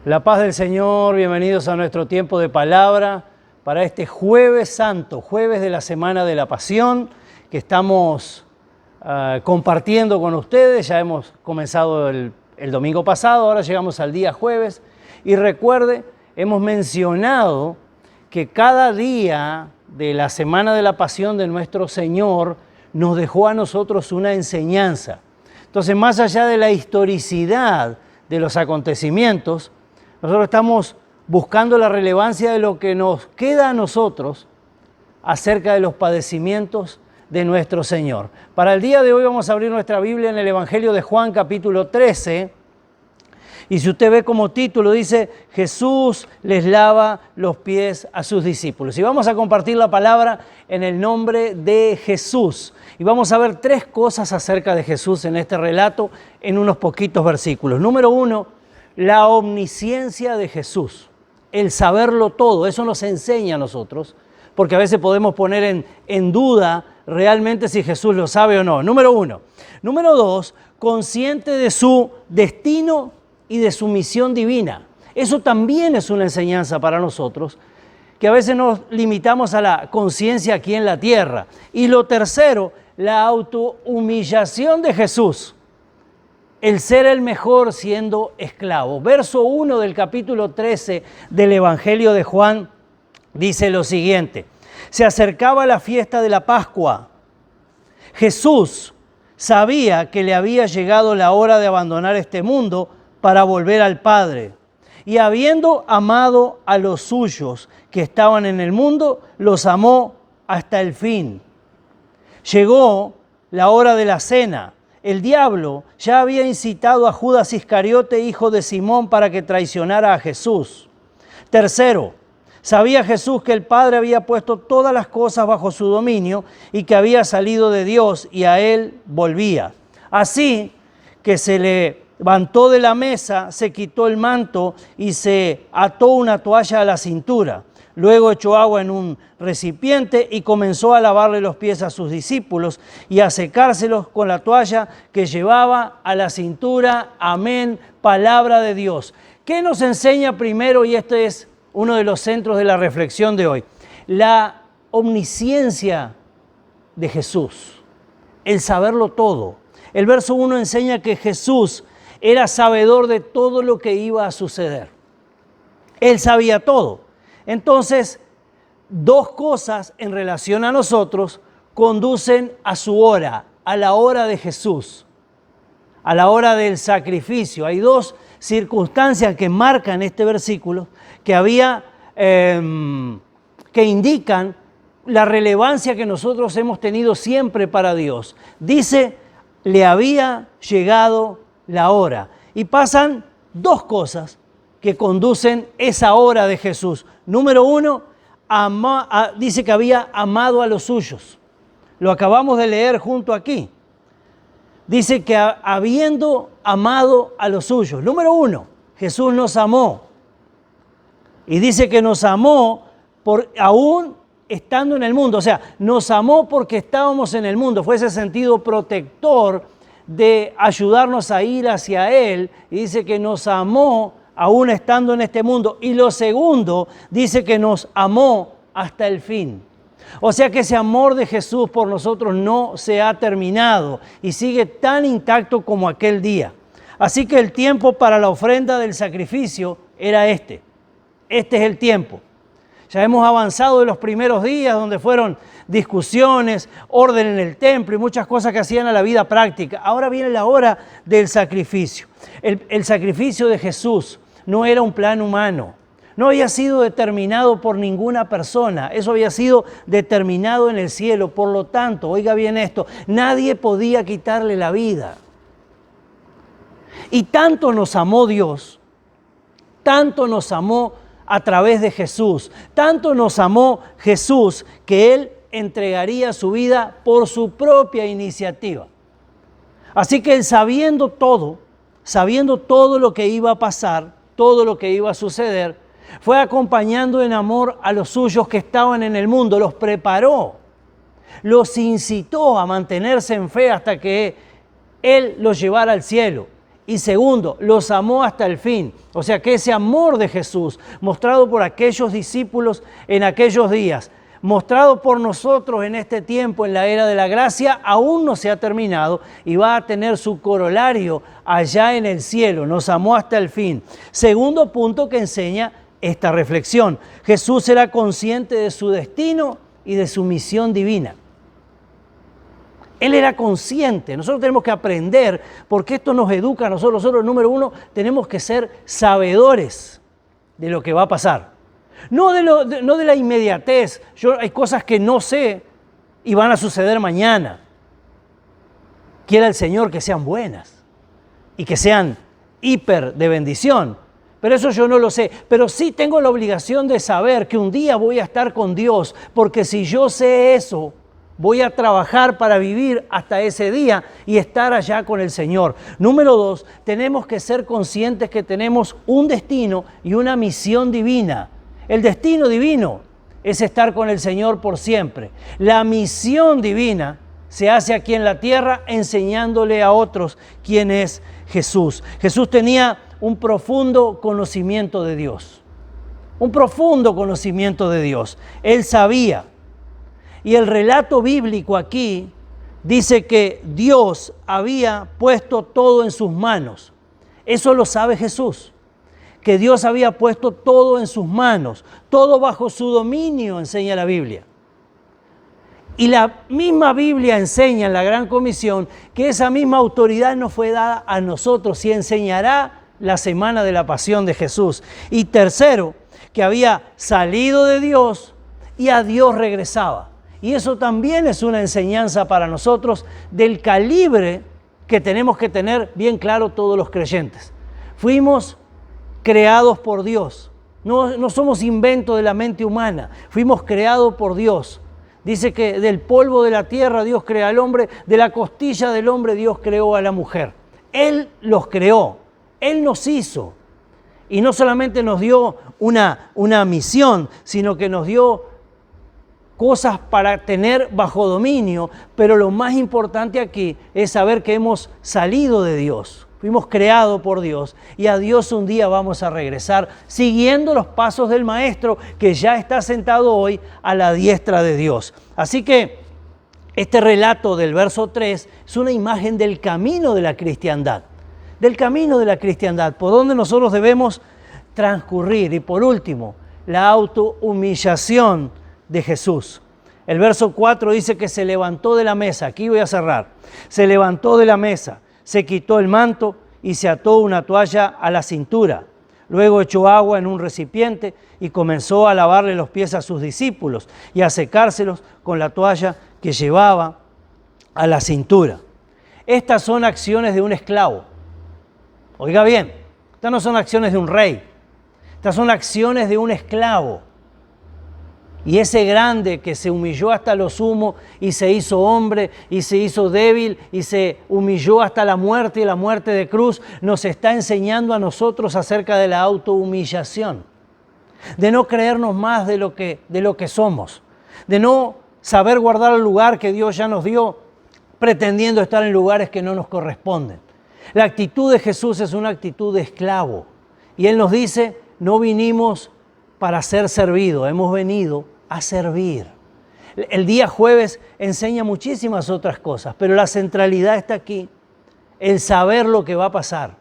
La paz del Señor, bienvenidos a nuestro tiempo de palabra para este Jueves Santo, jueves de la Semana de la Pasión, que estamos compartiendo con ustedes. Ya hemos comenzado el domingo pasado, ahora llegamos al día jueves. Y recuerde, hemos mencionado que cada día de la Semana de la Pasión de nuestro Señor nos dejó a nosotros una enseñanza. Entonces, más allá de la historicidad de los acontecimientos, nosotros estamos buscando la relevancia de lo que nos queda a nosotros acerca de los padecimientos de nuestro Señor. Para el día de hoy vamos a abrir nuestra Biblia en el Evangelio de Juan, capítulo 13. Y si usted ve como título, dice, Jesús les lava los pies a sus discípulos. Y vamos a compartir la palabra en el nombre de Jesús. Y vamos a ver tres cosas acerca de Jesús en este relato en unos poquitos versículos. Número uno, la omnisciencia de Jesús, el saberlo todo. Eso nos enseña a nosotros, porque a veces podemos poner en duda realmente si Jesús lo sabe o no. Número uno. Número dos, consciente de su destino y de su misión divina. Eso también es una enseñanza para nosotros, que a veces nos limitamos a la conciencia aquí en la tierra. Y lo tercero, la autohumillación de Jesús. El ser el mejor siendo esclavo. Verso 1 del capítulo 13 del Evangelio de Juan dice lo siguiente. Se acercaba la fiesta de la Pascua. Jesús sabía que le había llegado la hora de abandonar este mundo para volver al Padre. Y habiendo amado a los suyos que estaban en el mundo, los amó hasta el fin. Llegó la hora de la cena. El diablo ya había incitado a Judas Iscariote, hijo de Simón, para que traicionara a Jesús. Tercero, sabía Jesús que el Padre había puesto todas las cosas bajo su dominio y que había salido de Dios y a él volvía. Así que se levantó de la mesa, se quitó el manto y se ató una toalla a la cintura. Luego echó agua en un recipiente y comenzó a lavarle los pies a sus discípulos y a secárselos con la toalla que llevaba a la cintura. Amén, palabra de Dios. ¿Qué nos enseña primero? Y este es uno de los centros de la reflexión de hoy. La omnisciencia de Jesús, el saberlo todo. El verso 1 enseña que Jesús era sabedor de todo lo que iba a suceder. Él sabía todo. Entonces, dos cosas en relación a nosotros conducen a su hora, a la hora de Jesús, a la hora del sacrificio. Hay dos circunstancias que marcan este versículo que indican la relevancia que nosotros hemos tenido siempre para Dios. Dice, le había llegado la hora. Y pasan dos cosas que conducen esa hora de Jesús. Número uno, dice que había amado a los suyos. Lo acabamos de leer junto aquí. Dice que habiendo amado a los suyos. Número uno, Jesús nos amó. Y dice que nos amó aún estando en el mundo. O sea, nos amó porque estábamos en el mundo. Fue ese sentido protector de ayudarnos a ir hacia Él. Y dice que nos amó aún estando en este mundo. Y lo segundo, dice que nos amó hasta el fin. O sea que ese amor de Jesús por nosotros no se ha terminado y sigue tan intacto como aquel día. Así que el tiempo para la ofrenda del sacrificio era este. Este es el tiempo. Ya hemos avanzado de los primeros días donde fueron discusiones, orden en el templo y muchas cosas que hacían a la vida práctica. Ahora viene la hora del sacrificio. El sacrificio de Jesús no era un plan humano, no había sido determinado por ninguna persona, eso había sido determinado en el cielo. Por lo tanto, oiga bien esto, nadie podía quitarle la vida. Y tanto nos amó Dios, tanto nos amó a través de Jesús, tanto nos amó Jesús que Él entregaría su vida por su propia iniciativa. Así que Él sabiendo todo lo que iba a pasar, todo lo que iba a suceder, fue acompañando en amor a los suyos que estaban en el mundo, los preparó, los incitó a mantenerse en fe hasta que Él los llevara al cielo. Y segundo, los amó hasta el fin. O sea que ese amor de Jesús, mostrado por aquellos discípulos en aquellos días, mostrado por nosotros en este tiempo, en la era de la gracia, aún no se ha terminado y va a tener su corolario allá en el cielo. Nos amó hasta el fin. Segundo punto que enseña esta reflexión. Jesús era consciente de su destino y de su misión divina. Él era consciente. Nosotros tenemos que aprender, porque esto nos educa a nosotros. Nosotros, número uno, tenemos que ser sabedores de lo que va a pasar. No de la inmediatez. Hay cosas que no sé y van a suceder mañana. Quiera el Señor que sean buenas y que sean hiper de bendición. Pero eso yo no lo sé. Pero sí tengo la obligación de saber que un día voy a estar con Dios, porque si yo sé eso, voy a trabajar para vivir hasta ese día y estar allá con el Señor. Número dos, tenemos que ser conscientes que tenemos un destino y una misión divina. El destino divino es estar con el Señor por siempre. La misión divina se hace aquí en la tierra enseñándole a otros quién es Jesús. Jesús tenía un profundo conocimiento de Dios. Un profundo conocimiento de Dios. Él sabía. Y el relato bíblico aquí dice que Dios había puesto todo en sus manos. Eso lo sabe Jesús, que Dios había puesto todo en sus manos, todo bajo su dominio, enseña la Biblia. Y la misma Biblia enseña en la Gran Comisión que esa misma autoridad nos fue dada a nosotros y enseñará la semana de la pasión de Jesús. Y tercero, que había salido de Dios y a Dios regresaba. Y eso también es una enseñanza para nosotros del calibre que tenemos que tener bien claro todos los creyentes. Fuimos creados por Dios. No somos invento de la mente humana. Fuimos creados por Dios. Dice que del polvo de la tierra Dios crea al hombre, de la costilla del hombre Dios creó a la mujer. Él los creó, Él nos hizo. Y no solamente nos dio una misión, sino que nos dio cosas para tener bajo dominio, pero lo más importante aquí es saber que hemos salido de Dios, fuimos creados por Dios y a Dios un día vamos a regresar siguiendo los pasos del Maestro que ya está sentado hoy a la diestra de Dios. Así que este relato del verso 3 es una imagen del camino de la cristiandad, por donde nosotros debemos transcurrir. Y por último, la autohumillación de Jesús. El verso 4 dice que se levantó de la mesa. Aquí voy a cerrar. Se levantó de la mesa, se quitó el manto y se ató una toalla a la cintura. Luego echó agua en un recipiente y comenzó a lavarle los pies a sus discípulos y a secárselos con la toalla que llevaba a la cintura. Estas son acciones de un esclavo. Oiga bien, estas no son acciones de un rey. Estas son acciones de un esclavo. Y ese grande que se humilló hasta lo sumo y se hizo hombre y se hizo débil y se humilló hasta la muerte y la muerte de cruz, nos está enseñando a nosotros acerca de la autohumillación, de no creernos más de lo que somos, de no saber guardar el lugar que Dios ya nos dio, pretendiendo estar en lugares que no nos corresponden. La actitud de Jesús es una actitud de esclavo. Y Él nos dice, no vinimos para ser servidos, hemos venido a servir. El día jueves enseña muchísimas otras cosas, pero la centralidad está aquí, el saber lo que va a pasar,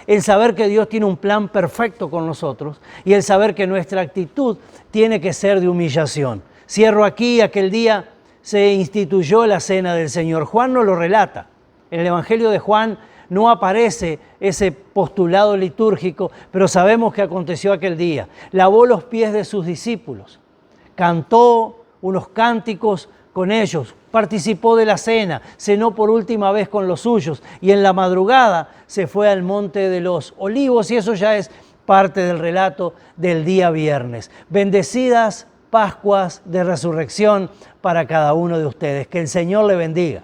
el saber que Dios tiene un plan perfecto con nosotros y el saber que nuestra actitud tiene que ser de humillación. Cierro aquí, aquel día se instituyó la cena del Señor. Juan nos lo relata. En el Evangelio de Juan no aparece ese postulado litúrgico, pero sabemos que aconteció aquel día. Lavó los pies de sus discípulos, cantó unos cánticos con ellos, participó de la cena, cenó por última vez con los suyos y en la madrugada se fue al Monte de los Olivos y eso ya es parte del relato del día viernes. Bendecidas Pascuas de Resurrección para cada uno de ustedes. Que el Señor le bendiga.